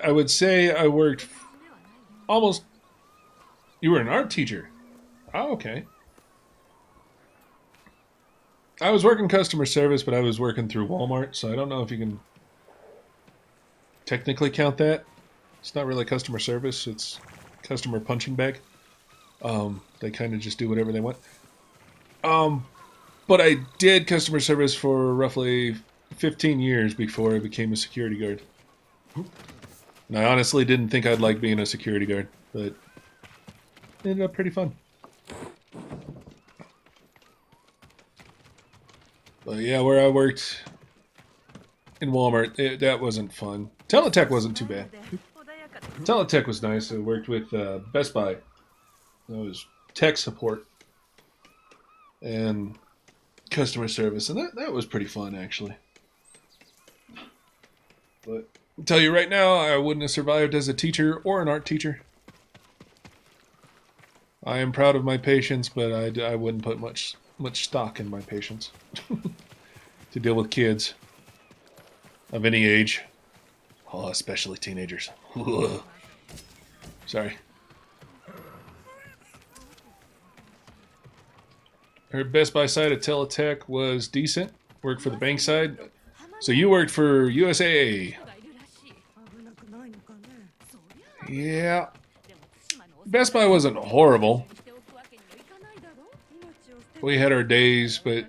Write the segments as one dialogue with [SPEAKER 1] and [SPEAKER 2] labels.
[SPEAKER 1] I would say I worked almost. You were an art teacher. Oh, okay. I was working customer service, but I was working through Walmart, so I don't know if you can technically count that. It's not really customer service; it's customer punching bag. They kind of just do whatever they want. Um, but I did customer service for roughly 15 years before I became a security guard. And I honestly didn't think I'd like being a security guard, but it ended up pretty fun. But yeah, where I worked in Walmart, that wasn't fun. Teletech wasn't too bad. Teletech was nice. I worked with Best Buy. That was tech support and customer service, and that was pretty fun, actually. But I'll tell you right now, I wouldn't have survived as a teacher or an art teacher. I am proud of my patience, but I wouldn't put much stock in my patience to deal with kids of any age. Oh, especially teenagers. Sorry. Her Best Buy side at Teletech was decent. Worked for the bank side. So you worked for USA. Yeah. Best Buy wasn't horrible. We had our days, but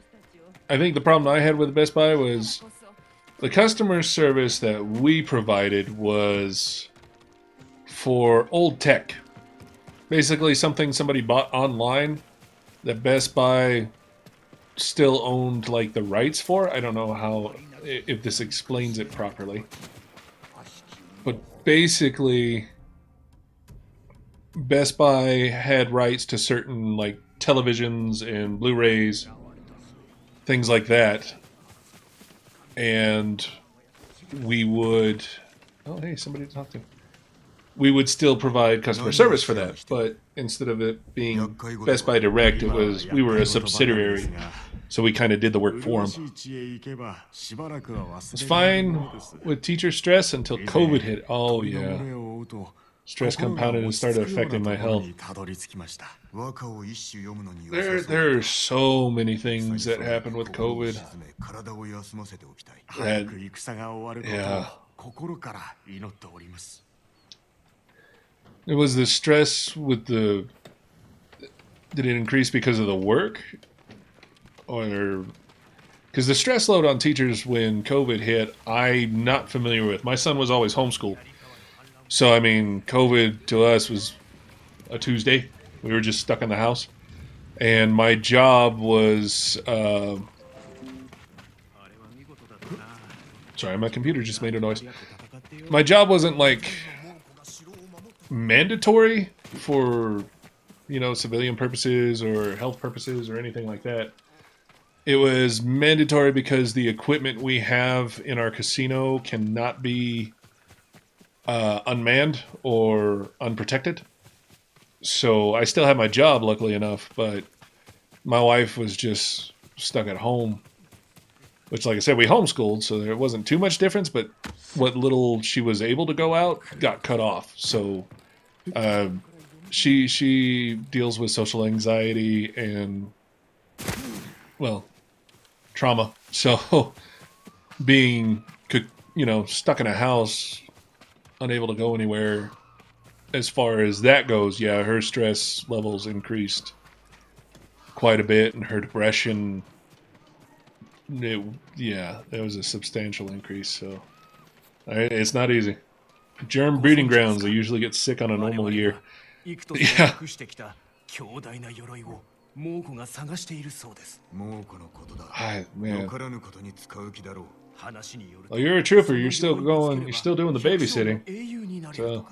[SPEAKER 1] I think the problem I had with Best Buy was the customer service that we provided was for old tech. Basically something somebody bought online that Best Buy still owned like the rights for. I don't know how, if this explains it properly. But basically Best Buy had rights to certain like televisions and Blu-rays, things like that. And we would, oh hey, somebody to talk to. We would still provide customer service for that, but instead of it being Best Buy Direct, we were a subsidiary, so we kind of did the work for them. It's fine with teacher stress until COVID hit. Oh yeah, stress compounded and started affecting my health. There are so many things that happened with COVID. Yeah. It was the stress with the... Did it increase because of the work? Or... Because the stress load on teachers when COVID hit, I'm not familiar with. My son was always homeschooled. So, I mean, COVID to us was a Tuesday. We were just stuck in the house. And my job was... Sorry, my computer just made a noise. My job wasn't like... mandatory for, civilian purposes or health purposes or anything like that. It was mandatory because the equipment we have in our casino cannot be unmanned or unprotected. So I still have my job, luckily enough, but my wife was just stuck at home. Which, like I said, we homeschooled, so there wasn't too much difference, but what little she was able to go out got cut off. So she deals with social anxiety and, well, trauma. So being, stuck in a house, unable to go anywhere, as far as that goes, yeah, her stress levels increased quite a bit, and her depression... It was a substantial increase, so it's not easy. Germ breeding grounds, they usually get sick on a normal year. Yeah. Man. Well, you're a trooper, you're still doing the babysitting. So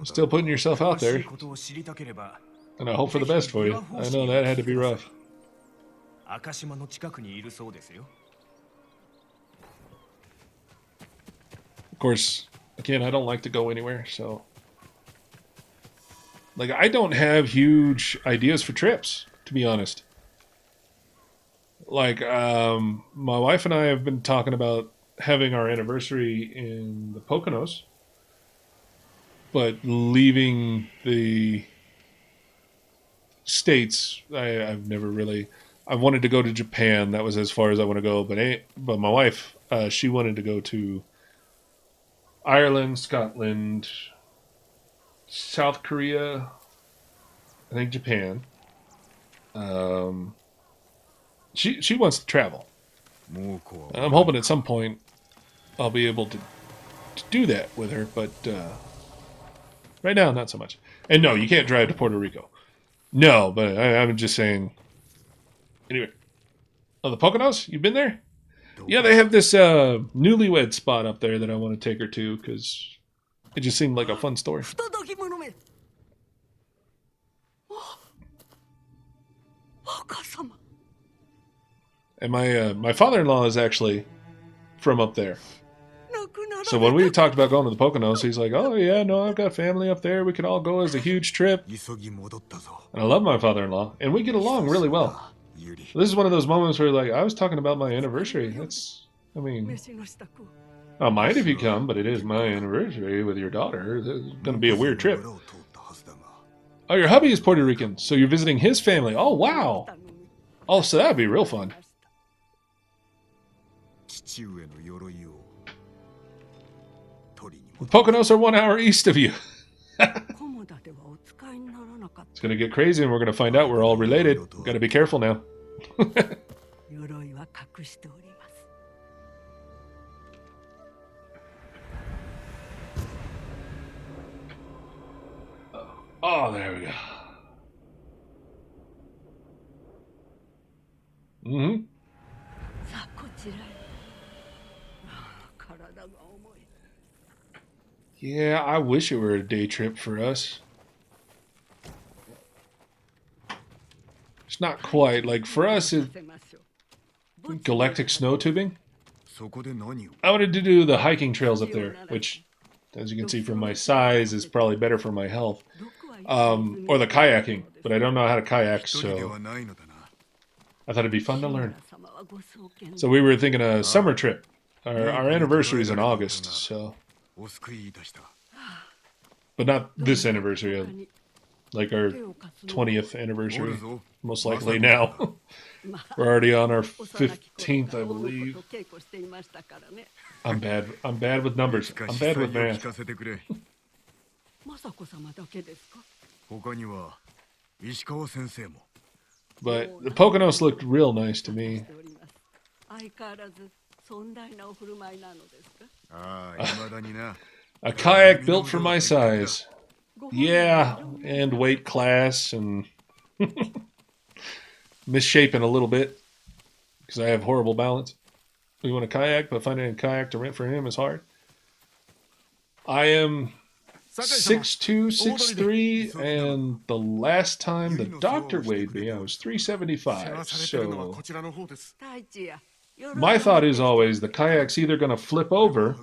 [SPEAKER 1] Still putting yourself out there. And I hope for the best for you. I know that had to be rough. Of course, again, I don't like to go anywhere, so... Like, I don't have huge ideas for trips, to be honest. Like, my wife and I have been talking about having our anniversary in the Poconos, but leaving the States, I've never really... I wanted to go to Japan. That was as far as I want to go. But my wife, she wanted to go to Ireland, Scotland, South Korea, I think Japan. She wants to travel. I'm hoping at some point I'll be able to do that with her, but right now, not so much. And no, you can't drive to Puerto Rico. No, but I'm just saying... Anyway. Oh, the Poconos? You've been there? Yeah, they have this newlywed spot up there that I want to take her to, because it just seemed like a fun story. And my father-in-law is actually from up there. So when we talked about going to the Poconos, he's like, oh yeah, no, I've got family up there. We could all go as a huge trip. And I love my father-in-law. And we get along really well. This is one of those moments where, like, I was talking about my anniversary. That's, I mean, I don't mind if you come, but it is my anniversary with your daughter. It's going to be a weird trip. Oh, your hubby is Puerto Rican, so you're visiting his family. Oh, wow. Oh, so that would be real fun. The Poconos are 1 hour east of you. It's going to get crazy, and we're going to find out we're all related. Got to be careful now. Oh, there we go. Mm-hmm. Yeah, I wish it were a day trip for us. It's not quite. Like, for us, galactic snow tubing. I wanted to do the hiking trails up there, which, as you can see from my size, is probably better for my health. Or the kayaking, but I don't know how to kayak, so I thought it'd be fun to learn. So we were thinking a summer trip. Our anniversary is in August, so... But not this anniversary, like our 20th anniversary, most likely now. We're already on our 15th, I believe. I'm bad with numbers. I'm bad with math. But the Poconos looked real nice to me. A kayak built for my size. Yeah, and weight class, and misshapen a little bit because I have horrible balance. We want a kayak, but finding a kayak to rent for him is hard. I am 6'2", 6'3", and the last time the doctor weighed me, I was 375. So my thought is always the kayak's either going to flip over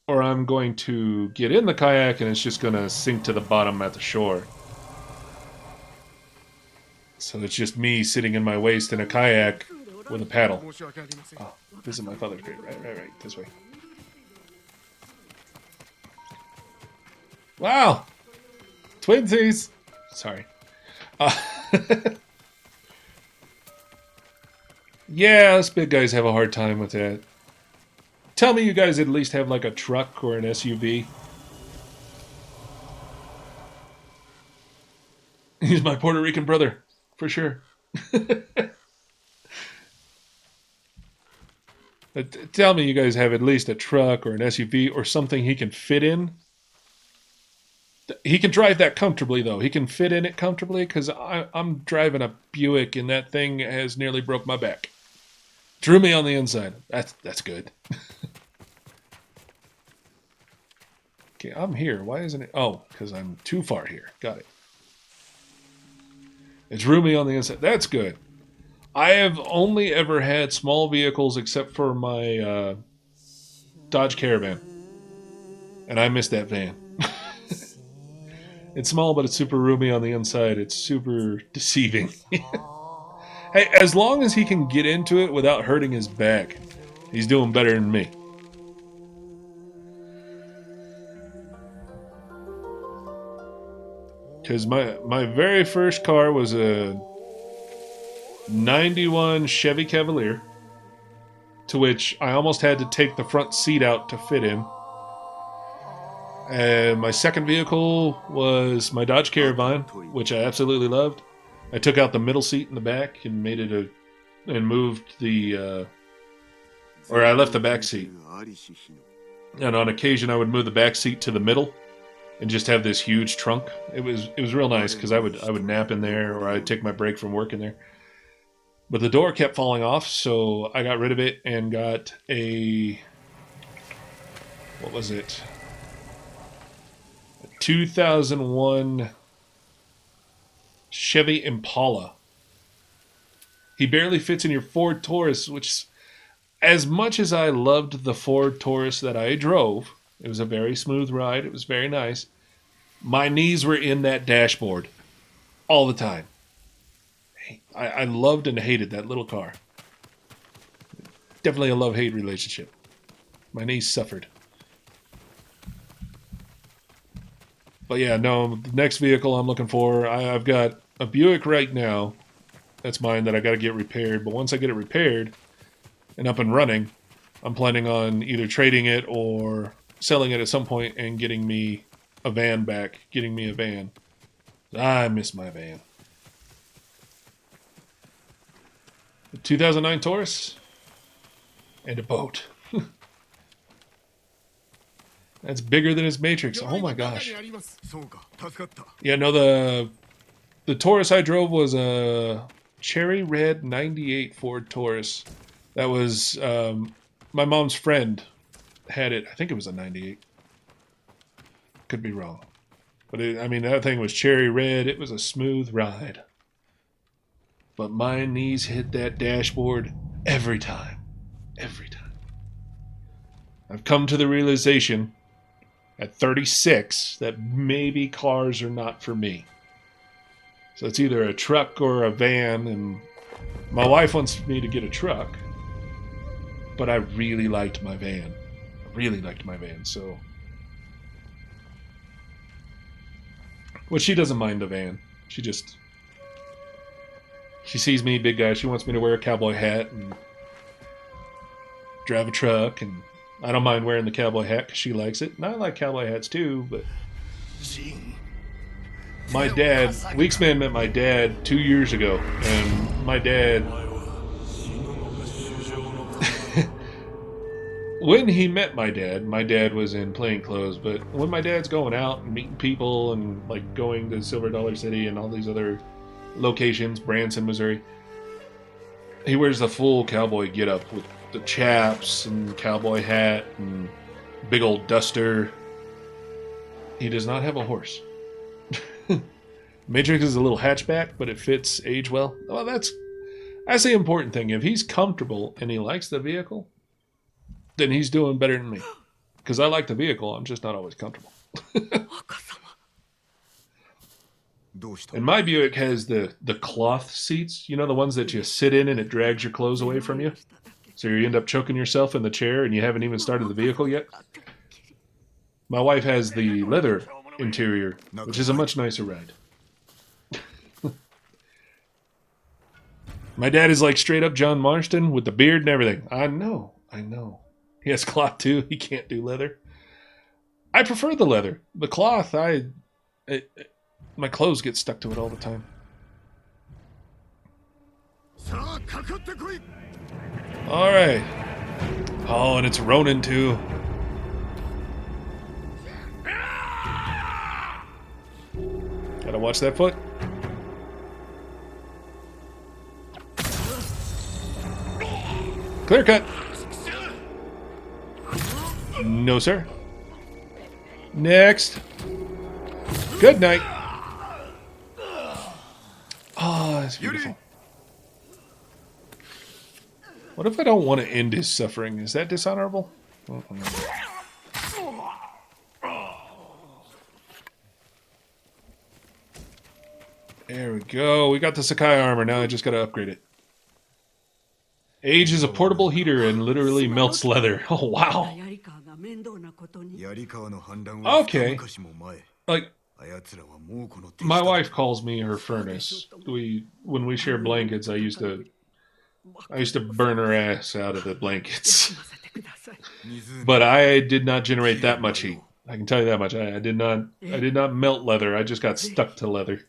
[SPEAKER 1] or I'm going to get in the kayak and it's just going to sink to the bottom at the shore. So it's just me sitting in my waist in a kayak with a paddle. Oh, visit my father's grave. Right. This way. Wow! Twinsies! Sorry. Yeah, us big guys have a hard time with that. Tell me you guys at least have like a truck or an SUV. He's my Puerto Rican brother, for sure. But tell me you guys have at least a truck or an SUV or something he can fit in. He can drive that comfortably, though. He can fit in it comfortably, because I'm driving a Buick, and that thing has nearly broke my back. Drew me on the inside. That's good. Okay, I'm here. Why isn't it? Oh, because I'm too far here. Got it. It's roomy on the inside. That's good. I have only ever had small vehicles except for my Dodge Caravan. And I miss that van. It's small, but it's super roomy on the inside. It's super deceiving. Hey, as long as he can get into it without hurting his back, he's doing better than me. Because my very first car was a 91 Chevy Cavalier, to which I almost had to take the front seat out to fit in. And my second vehicle was my Dodge Caravan, which I absolutely loved. I took out the middle seat in the back and made it and moved the or I left the back seat. And on occasion I would move the back seat to the middle and just have this huge trunk. It was real nice because I would nap in there, or I'd take my break from work in there. But the door kept falling off, so I got rid of it and got a, what was it? A 2001 Chevy Impala. He barely fits in your Ford Taurus, which, as much as I loved the Ford Taurus that I drove, it was a very smooth ride. It was very nice. My knees were in that dashboard all the time. I loved and hated that little car. Definitely a love-hate relationship. My knees suffered. But yeah, no, the next vehicle I'm looking for, I've got a Buick right now. That's mine that I got to get repaired. But once I get it repaired and up and running, I'm planning on either trading it or selling it at some point and getting me a van back. Getting me a van. I miss my van. The 2009 Taurus and a boat. That's bigger than his Matrix. Oh my gosh. Yeah, no, the Taurus I drove was a cherry red 98 Ford Taurus. That was my mom's friend had it. I think it was a 98. Could be wrong. But I mean, that thing was cherry red. It was a smooth ride. But my knees hit that dashboard every time. Every time. I've come to the realization at 36 that maybe cars are not for me. So it's either a truck or a van, and my wife wants me to get a truck, but I really liked my van. So... Well, she doesn't mind the van. She sees me, big guy. She wants me to wear a cowboy hat and drive a truck, and I don't mind wearing the cowboy hat because she likes it. And I like cowboy hats too, but my dad, Weeksman met my dad 2 years ago, and my dad, when he met my dad was in plain clothes, but when my dad's going out and meeting people and like going to Silver Dollar City and all these other locations, Branson, Missouri, he wears the full cowboy getup with the chaps and cowboy hat and big old duster. He does not have a horse. Matrix is a little hatchback, but it fits age well. Well, that's the important thing. If he's comfortable and he likes the vehicle, then he's doing better than me. Because I like the vehicle, I'm just not always comfortable. And my Buick has the cloth seats, you know, the ones that you sit in and it drags your clothes away from you. So you end up choking yourself in the chair and you haven't even started the vehicle yet. My wife has the leather interior, which is a much nicer ride. My dad is like straight up John Marston with the beard and everything. I know. He has cloth too. He can't do leather. I prefer the leather. The cloth, my clothes get stuck to it all the time. Alright. Oh, and it's Ronin too. Gotta watch that foot. Clear cut. No, sir. Next. Good night. Oh, that's beautiful. What if I don't want to end his suffering? Is that dishonorable? There we go. We got the Sakai armor. Now I just got to upgrade it. Age is a portable heater and literally melts leather. Oh, wow. Okay. Like, my wife calls me her furnace. When we share blankets, I used to burn her ass out of the blankets. But I did not generate that much heat. I can tell you that much. I did not melt leather. I just got stuck to leather.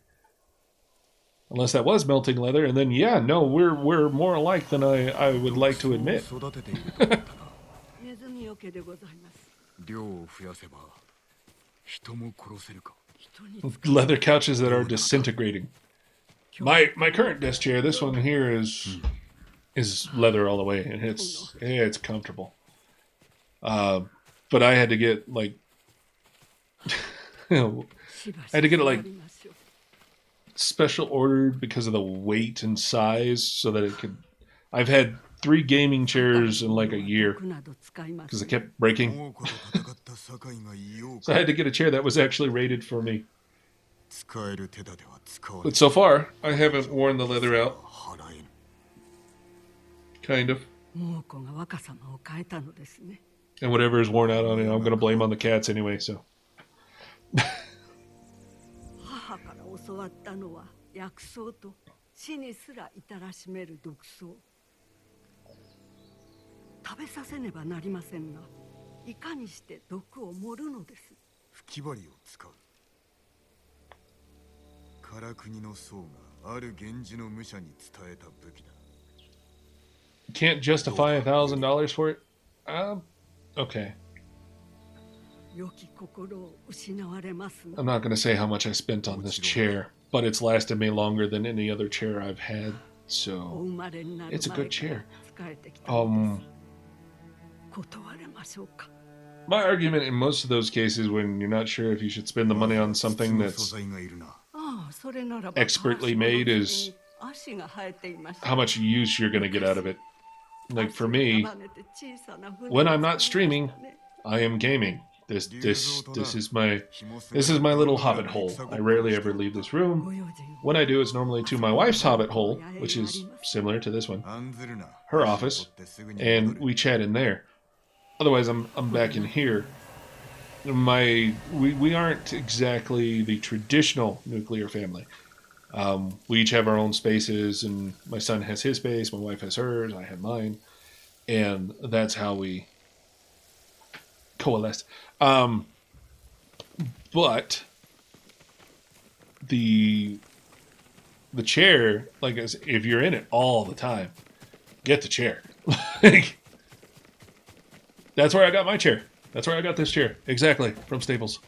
[SPEAKER 1] Unless that was melting leather, and then yeah, no, we're more alike than I would like to admit. Leather couches that are disintegrating. My current desk chair, this one here is leather all the way, and it's comfortable. But I had to get like like special ordered because of the weight and size, so that it could. I've had 3 gaming chairs in like a year because they kept breaking. So I had to get a chair that was actually rated for me. But so far, I haven't worn the leather out. Kind of. And whatever is worn out on it, I'm going to blame on the cats anyway, so. Can't justify $1,000 for it? Okay. I'm not going to say how much I spent on this chair, but it's lasted me longer than any other chair I've had, so it's a good chair. My argument in most of those cases when you're not sure if you should spend the money on something that's expertly made is how much use you're going to get out of it. Like for me, when I'm not streaming, I am gaming. This is my little hobbit hole. I rarely ever leave this room. When I do, it's normally to my wife's hobbit hole, which is similar to this one, her office, and we chat in there. Otherwise, I'm back in here. We aren't exactly the traditional nuclear family. We each have our own spaces, and my son has his space, my wife has hers, I have mine, and that's how we coalesce. But the chair, like if you're in it all the time, get the chair. That's where I got my chair. That's where I got this chair. Exactly, from Staples.